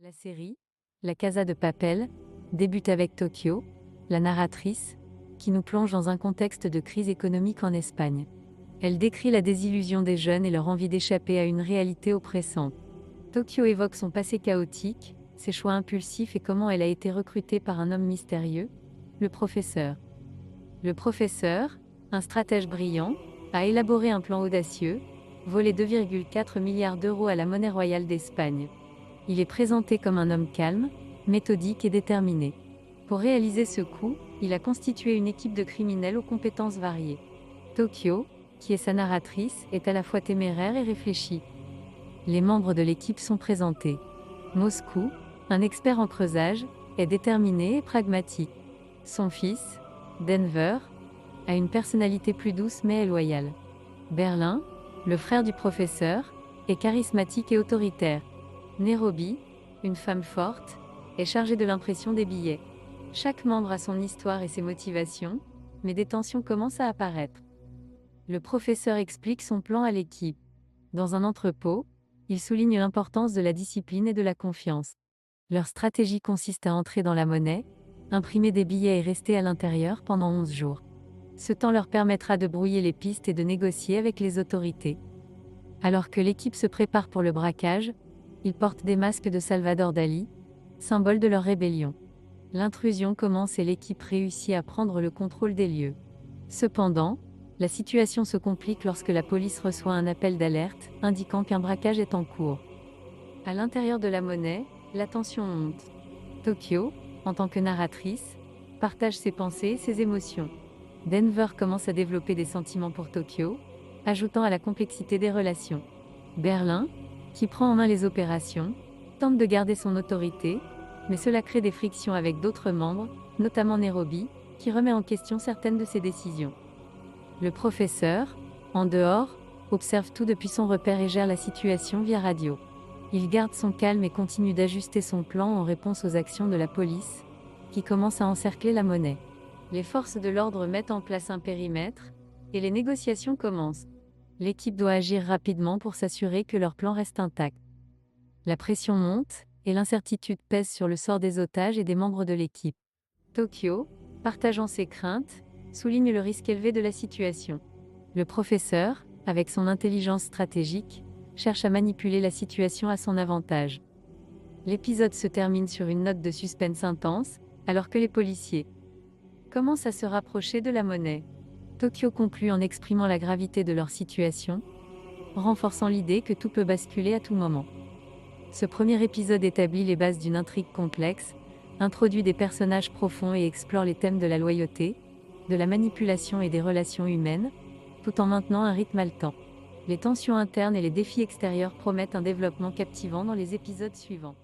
La série, La Casa de Papel, débute avec Tokyo, la narratrice, qui nous plonge dans un contexte de crise économique en Espagne. Elle décrit la désillusion des jeunes et leur envie d'échapper à une réalité oppressante. Tokyo évoque son passé chaotique, ses choix impulsifs et comment elle a été recrutée par un homme mystérieux, le professeur. Le professeur, un stratège brillant, a élaboré un plan audacieux, voler 2,4 milliards d'euros à la monnaie royale d'Espagne. Il est présenté comme un homme calme, méthodique et déterminé. Pour réaliser ce coup, il a constitué une équipe de criminels aux compétences variées. Tokyo, qui est sa narratrice, est à la fois téméraire et réfléchie. Les membres de l'équipe sont présentés. Moscou, un expert en creusage, est déterminé et pragmatique. Son fils, Denver, a une personnalité plus douce mais est loyale. Berlin, le frère du professeur, est charismatique et autoritaire. Nairobi, une femme forte, est chargée de l'impression des billets. Chaque membre a son histoire et ses motivations, mais des tensions commencent à apparaître. Le professeur explique son plan à l'équipe. Dans un entrepôt, il souligne l'importance de la discipline et de la confiance. Leur stratégie consiste à entrer dans la monnaie, imprimer des billets et rester à l'intérieur pendant 11 jours. Ce temps leur permettra de brouiller les pistes et de négocier avec les autorités. Alors que l'équipe se prépare pour le braquage, ils portent des masques de Salvador Dali, symbole de leur rébellion. L'intrusion commence et l'équipe réussit à prendre le contrôle des lieux. Cependant, la situation se complique lorsque la police reçoit un appel d'alerte indiquant qu'un braquage est en cours. À l'intérieur de la monnaie, la tension monte. Tokyo, en tant que narratrice, partage ses pensées et ses émotions. Denver commence à développer des sentiments pour Tokyo, ajoutant à la complexité des relations. Berlin, qui prend en main les opérations, tente de garder son autorité, mais cela crée des frictions avec d'autres membres, notamment Nairobi, qui remet en question certaines de ses décisions. Le professeur, en dehors, observe tout depuis son repère et gère la situation via radio. Il garde son calme et continue d'ajuster son plan en réponse aux actions de la police, qui commence à encercler la monnaie. Les forces de l'ordre mettent en place un périmètre, et les négociations commencent. L'équipe doit agir rapidement pour s'assurer que leur plan reste intact. La pression monte, et l'incertitude pèse sur le sort des otages et des membres de l'équipe. Tokyo, partageant ses craintes, souligne le risque élevé de la situation. Le professeur, avec son intelligence stratégique, cherche à manipuler la situation à son avantage. L'épisode se termine sur une note de suspense intense, alors que les policiers commencent à se rapprocher de la monnaie. Tokyo conclut en exprimant la gravité de leur situation, renforçant l'idée que tout peut basculer à tout moment. Ce premier épisode établit les bases d'une intrigue complexe, introduit des personnages profonds et explore les thèmes de la loyauté, de la manipulation et des relations humaines, tout en maintenant un rythme haletant. Les tensions internes et les défis extérieurs promettent un développement captivant dans les épisodes suivants.